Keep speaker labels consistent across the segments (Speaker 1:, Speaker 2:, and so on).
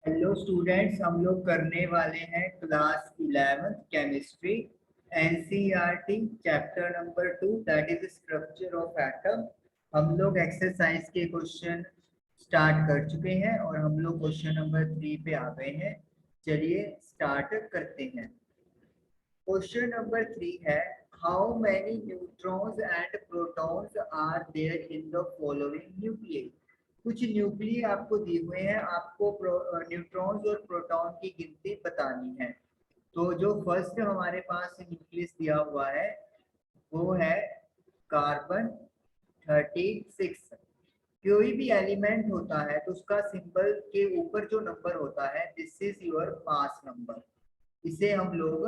Speaker 1: Hello students, हम लोग करने वाले हैं class 11th chemistry NCERT chapter number 2 that is structure of atom. हम लोग एक्सरसाइज के क्वेश्चन स्टार्ट कर चुके हैं और हम लोग क्वेश्चन नंबर 3 पे आ गए हैं। चलिए स्टार्ट करते हैं। क्वेश्चन नंबर 3 है, how many neutrons and protons are there in the following nucleus. कुछ न्यूक्लियस आपको दिए हुए हैं, आपको न्यूट्रॉन्स और प्रोटॉन की गिनती बतानी है। तो जो फर्स्ट हमारे पास न्यूक्लियस दिया हुआ है वो है कार्बन 36। कोई भी एलिमेंट होता है तो उसका सिंबल के ऊपर जो नंबर होता है this is your mass number. इसे हम लोग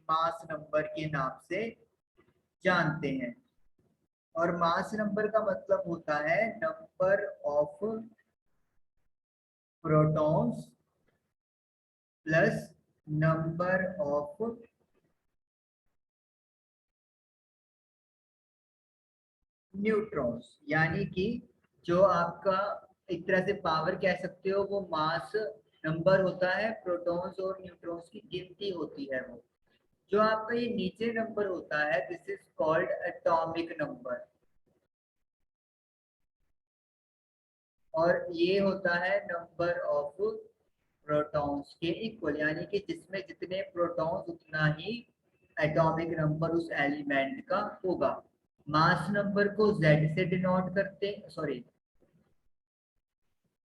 Speaker 1: मास नंबर के नाम से जानते हैं। और मास नंबर का मतलब होता है number of protons plus number of neutrons, यानी कि जो आपका एक तरह से पावर कह सकते हो वो मास नंबर होता है। प्रोटॉन्स और न्यूट्रॉन्स की गिनती होती है वो। जो आपका ये नीचे नंबर होता है this is called atomic number. और ये होता है नंबर ऑफ प्रोटॉन्स के इक्वल, यानी कि जिसमें जितने प्रोटॉन्स उतना ही एटॉमिक नंबर उस एलिमेंट का होगा। मास नंबर को Z से डिनोट करते, सॉरी,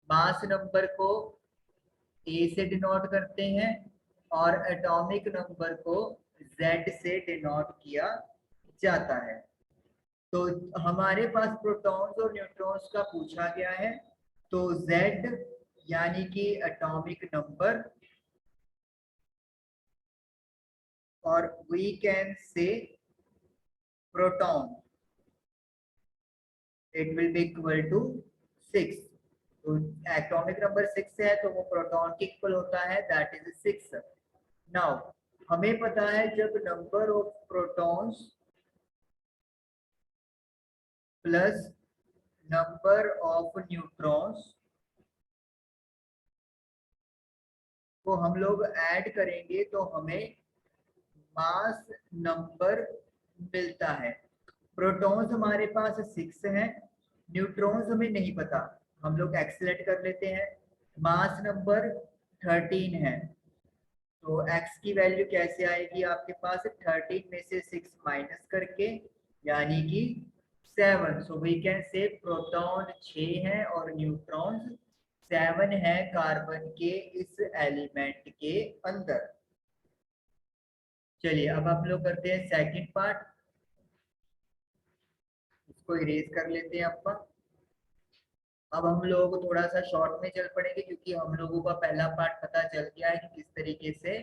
Speaker 1: मास नंबर को A से डिनोट करते हैं और एटॉमिक नंबर को Z से डिनोट किया जाता है। तो हमारे पास प्रोटॉन्स और न्यूट्रॉन्स का पूछा गया है, तो Z यानी कि एटॉमिक नंबर, और we can say proton it will be equal to 6। तो एटॉमिक नंबर 6 है तो वो प्रोटॉन के इक्वल होता है, दैट इज 6। नाउ हमें पता है जब number of protons plus number of neutrons को हम लोग ऐड करेंगे तो हमें मास नंबर मिलता है। प्रोटॉन्स हमारे पास 6 हैं, न्यूट्रॉन्स हमें नहीं पता, हम लोग एक्सलेट कर लेते हैं। मास नंबर 13 है, तो x की वैल्यू कैसे आएगी आपके पास 13 में से 6 माइनस करके, यानी कि 7। So we can say proton 6 है और न्यूट्रॉन्स 7 है कार्बन के इस एलिमेंट के अंदर। चलिए अब आप लोग करते हैं सेकंड पार्ट। इसको इरेज कर लेते हैं अपन। अब हम लोग थोड़ा सा शॉर्ट में चल पड़ेंगे क्योंकि हम लोगों का पहला पार्ट पता चल गया है कि किस तरीके से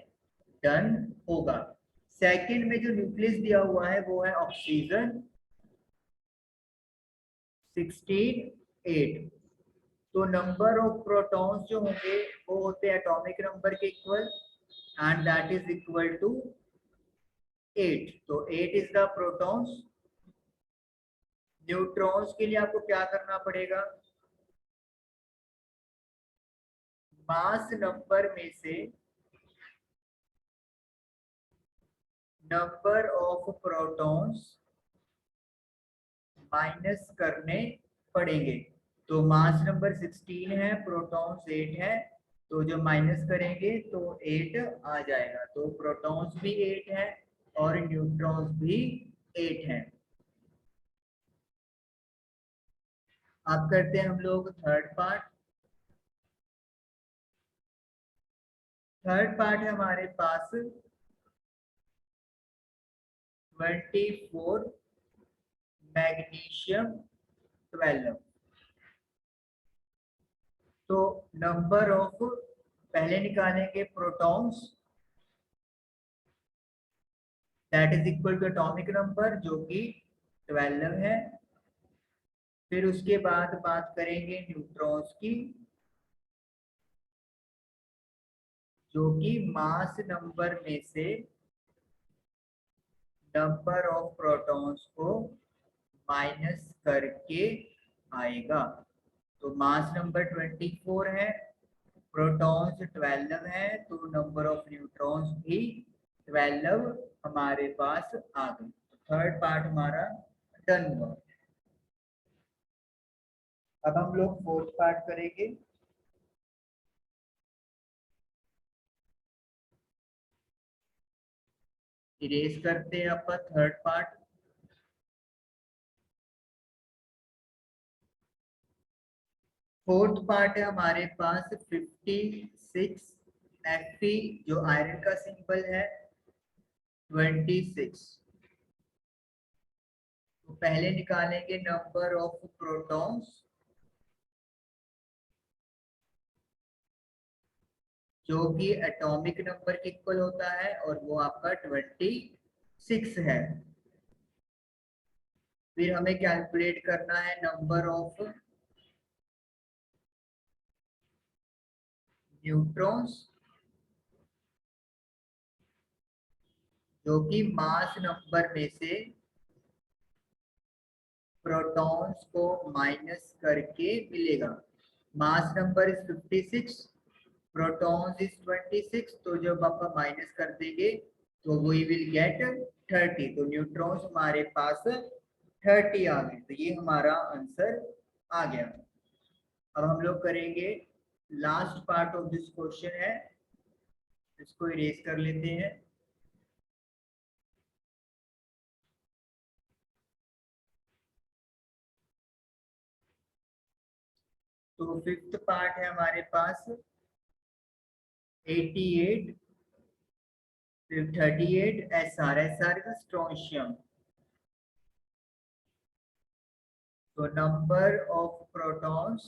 Speaker 1: डन होगा। सेकंड में जो न्यूक्लियस दिया हुआ है वो है ऑक्सीजन 16 8। तो नंबर ऑफ प्रोटॉन्स जो होंगे वो होते हैं एटॉमिक नंबर के equal, and that is equal to 8। तो 8 इज द प्रोटॉन्स। न्यूट्रॉन्स के लिए आपको क्या करना पड़ेगा, मास नंबर में से नंबर ऑफ प्रोटॉन्स माइनस करने पड़ेंगे। तो मास नंबर 16 है, प्रोटॉन्स 8 है, तो जो माइनस करेंगे तो 8 आ जाएगा। तो प्रोटॉन्स भी 8 है और न्यूट्रॉन्स भी 8 है। अब करते हैं हम लोग थर्ड पार्ट। थर्ड पार्ट है हमारे पास 24 मैग्नीशियम 12। तो नंबर ऑफ पहले निकालेंगे protons, that is equal to atomic number जो कि 12 है। फिर उसके बाद बात करेंगे न्यूट्रॉन्स की जो कि मास नंबर में से नंबर ऑफ प्रोटॉन्स को माइनस करके आएगा। तो मास नंबर 24 है प्रोटॉन्स 12 है तो नंबर ऑफ न्यूट्रॉन्स भी 12 हमारे पास आ गए। थर्ड पार्ट हमारा डन हुआ। अब हम लोग फोर्थ पार्ट करेंगे। इरेज करते हैं आपका थर्ड पार्ट। फोर्थ पार्ट है हमारे पास 56 Fe जो आयरन का सिंबल है 26। तो पहले निकालेंगे नंबर ऑफ प्रोटॉन्स जो कि एटॉमिक नंबर के इक्वल होता है और वो आपका 26 है। फिर हमें कैलकुलेट करना है नंबर ऑफ न्यूट्रॉन्स जो कि मास नंबर में से प्रोटॉन्स को माइनस करके मिलेगा। Mass number is 56, protons is 26, तो जब आप माइनस कर देंगे तो वी विल गेट 30। तो न्यूट्रॉन्स हमारे पास 30 आ गए। तो ये हमारा आंसर आ गया। अब हम लोग करेंगे last part of this question है, इसको इरेज कर लेते हैं। तो फिफ्थ पार्ट है हमारे पास 88 38 SR। SR is strontium। तो नंबर ऑफ प्रोटॉन्स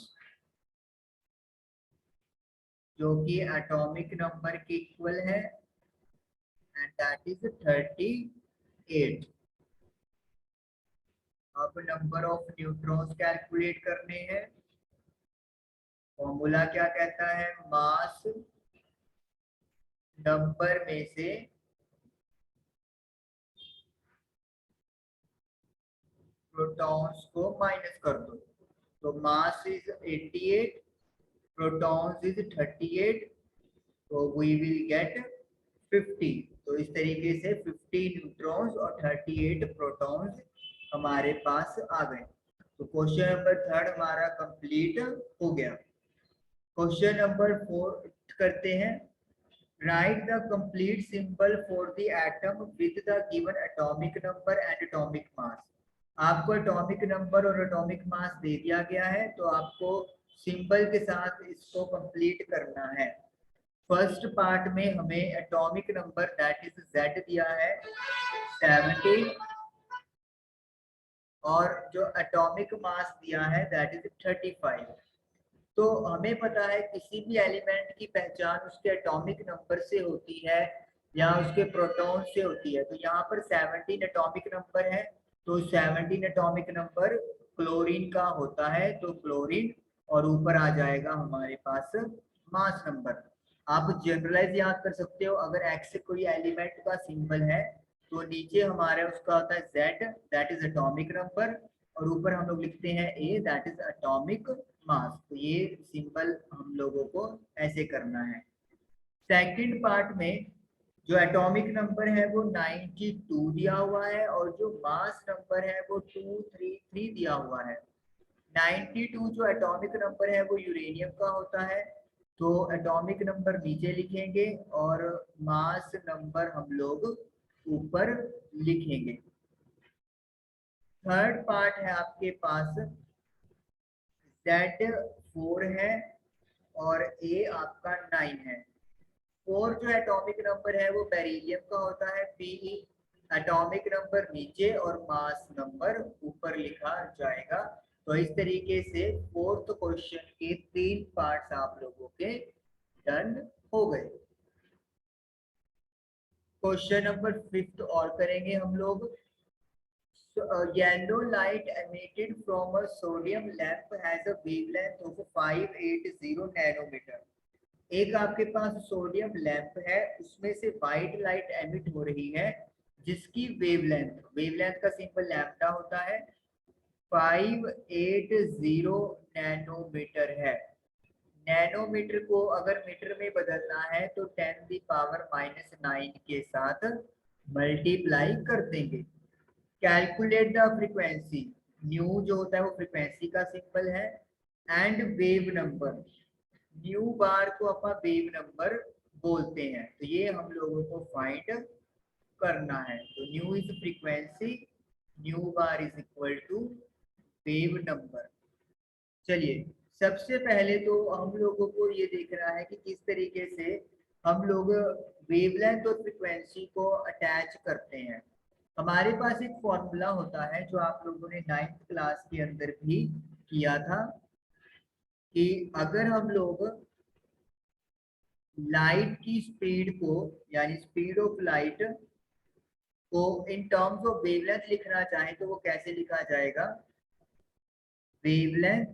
Speaker 1: जो कि एटॉमिक नंबर के इक्वल है एंड दैट इज 38। अब नंबर ऑफ न्यूट्रॉन्स कैलकुलेट करने हैं। फॉर्मूला क्या कहता है, मास नंबर में से प्रोटॉन्स को माइनस कर दो। तो मास इज 88, प्रोटॉन्स इज 38, तो वी विल गेट 50। तो इस तरीके से 50 न्यूट्रॉन्स और 38 प्रोटॉन्स हमारे पास आ गए। तो क्वेश्चन नंबर थर्ड हमारा कंप्लीट हो गया। क्वेश्चन नंबर फोर्थ करते हैं। Right the complete symbol for the atom with the given atomic number and atomic mass. आपको एटॉमिक नंबर और एटॉमिक मास दे दिया गया है, तो आपको सिंबल के साथ इसको कंप्लीट करना है। फर्स्ट पार्ट में हमें atomic number that is Z दिया है 70 और जो एटॉमिक मास दिया है दैट इज 35। तो हमें पता है किसी भी एलिमेंट की पहचान उसके एटॉमिक नंबर से होती है या उसके प्रोटॉन से होती है। तो यहाँ पर 17 एटॉमिक नंबर है, तो 17 एटॉमिक नंबर क्लोरीन का होता है, तो क्लोरीन, और ऊपर आ जाएगा हमारे पास मास नंबर। आप जनरलाइज याद कर सकते हो, अगर एक्स से कोई एलिमेंट का सिंबल है तो नीचे हमारे उसका होता है Z that is atomic number, और ऊपर हम लोग लिखते हैं A that is atomic mass. तो ये सिंबल हम लोगों को ऐसे करना है। सेकंड पार्ट में जो एटॉमिक नंबर है वो 92 दिया हुआ है और जो मास नंबर है वो 233 दिया हुआ है। 92 जो एटॉमिक नंबर है वो यूरेनियम का होता है, तो एटॉमिक नंबर नीचे लिखेंगे और मास नंबर हम लोग ऊपर लिखेंगे। थर्ड पार्ट है आपके पास Z 4 है और A आपका 9 है। 4 जो एटॉमिक नंबर है वो बेरिलियम का होता है Pe। एटॉमिक नंबर नीचे और मास नंबर ऊपर लिखा जाएगा। तो इस तरीके से फोर्थ क्वेश्चन के 3 पार्ट्स आप लोगों के डन हो गए। क्वेश्चन नंबर 5 और करेंगे हम लोग। Yellow light emitted from a sodium lamp has a wavelength of 580 nanometer। एक आपके पास सोडियम लैंप है, उसमें से व्हाइट लाइट एमिट हो रही है जिसकी वेवलेंथ का सिंपल लैम्डा होता है 580 नैनोमीटर है। नैनोमीटर को अगर मीटर में बदलना है तो 10⁻⁹ के साथ मल्टीप्लाई कर देंगे। कैलकुलेट द फ्रीक्वेंसी, न्यू जो होता है वो फ्रीक्वेंसी का सिंबल है, एंड वेव नंबर, न्यू बार को अपन वेव नंबर बोलते हैं। तो ये हम लोगों को फाइंड करना है। तो nu is frequency, nu bar is equal to wave number. चलिए सबसे पहले तो हम लोगों को ये देखना है कि किस तरीके से हम लोग वेवलेंथ और फ्रीक्वेंसी को अटैच करते हैं। हमारे पास एक फॉर्मूला होता है जो आप लोगों ने 9th क्लास के अंदर भी किया था कि अगर हम लोग लाइट की स्पीड को यानी स्पीड ऑफ लाइट को इन टर्म्स ऑफ वेवलेंथ लिखना चाहे तो वो कैसे लिखा जाएगा, wavelength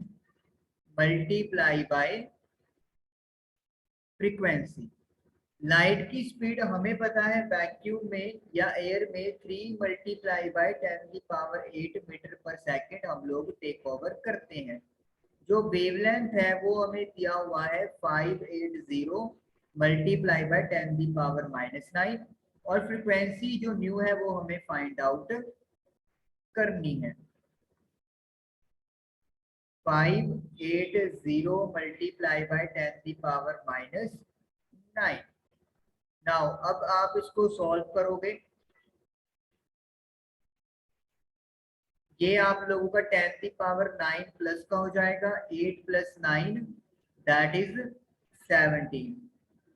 Speaker 1: multiply by frequency. Light की स्पीड हमें पता है वैक्यूम में या एयर में 3 मल्टीप्लाई बाय 10⁸ मीटर पर सेकेंड हम लोग टेक ओवर करते हैं। जो वेवलेंथ है वो हमें दिया हुआ है 580 मल्टीप्लाई बाय 10⁻⁹, और फ्रीक्वेंसी जो न्यू है वो हमें फाइंड आउट करनी है। 580 मल्टीप्लाई बाय 10⁻⁹। नाउ अब आप इसको सॉल्व करोगे, ये आप लोगों का 10⁹ प्लस का हो जाएगा 8 + 9 दैट इज 17।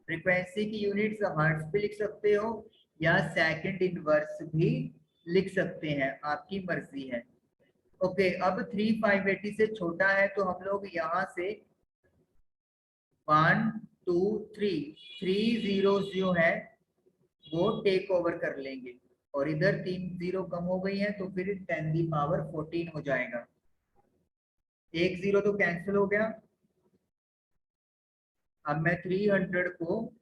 Speaker 1: फ्रीक्वेंसी की यूनिट्स हर्ट्ज पे लिख सकते हो या सेकंड इनवर्स भी लिख सकते हैं, आपकी मर्जी है। ओके, अब 3 580 से छोटा है तो हम लोग यहाँ से 1 2 3 zeros जो है वो टेक ओवर कर लेंगे, और इधर 3 जीरो कम हो गई है तो फिर 10⁻14 हो जाएगा। एक जीरो तो कैंसिल हो गया। अब मैं 300 को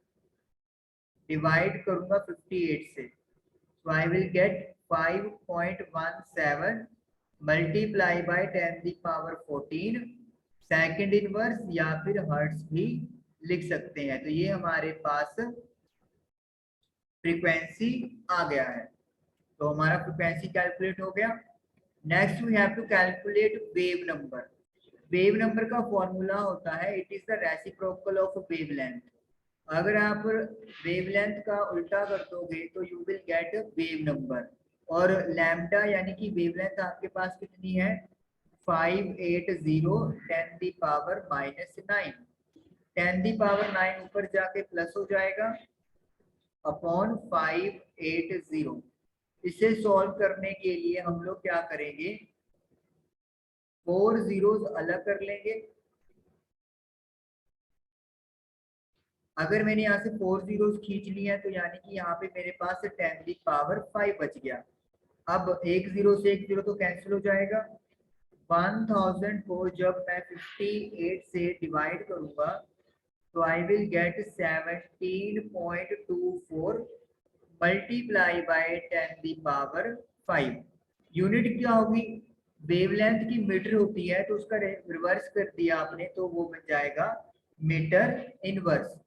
Speaker 1: डिवाइड करूंगा 58 से, तो I will get 5.17 multiply by 10⁻14 second inverse, या फिर हर्ट्ज भी लिख सकते हैं। तो ये हमारे पास फ्रीक्वेंसी आ गया है, तो हमारा फ्रीक्वेंसी कैलकुलेट हो गया। Next we have to calculate wave number. Wave number का फॉर्मूला होता है it is the reciprocal of wavelength. अगर आप वेवलेंथ का उल्टा कर दोगे तो you will get wave number, और लैम्डा यानी कि वेवलेंथ आपके पास कितनी है 580 10⁻⁹। 10⁻⁹ ऊपर जाके प्लस हो जाएगा अपॉन 580। इसे सॉल्व करने के लिए हम लोग क्या करेंगे, 4 जीरोस अलग कर लेंगे। अगर मैंने यहाँ से 4 जीरोस खींच लिए हैं तो यानी कि यहाँ पे मेरे पास 10⁵ बच गया। अब एक जीरो से एक जीरो तो कैंसिल हो जाएगा। 1000 को जब मैं 58 से डिवाइड करूंगा तो I will get 17.24 multiply by 10⁵। Unit क्या होगी, वेवलेंथ की मीटर होती है तो उसका रिवर्स कर दिया आपने तो वो बन जाएगा मीटर इनवर्स।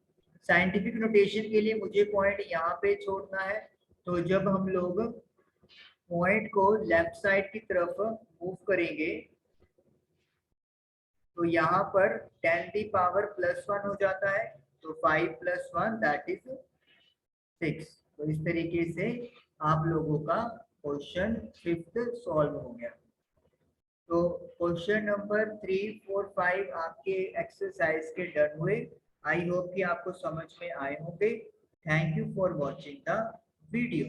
Speaker 1: साइंटिफिक नोटेशन के लिए मुझे पॉइंट यहाँ पे छोड़ना है, तो जब हम लोग पॉइंट को लेफ्ट साइड की तरफ मूव करेंगे तो यहाँ पर 10⁻+1 हो जाता है, तो 5 + 1 दैट इज 6। तो इस तरीके से आप लोगों का क्वेश्चन 5th सॉल्व हो गया। तो क्वेश्चन नंबर 3 4 5 आपके एक्सरसाइज के डन हुए। आई होप कि आपको समझ में आए होंगे। Thank you for watching the video.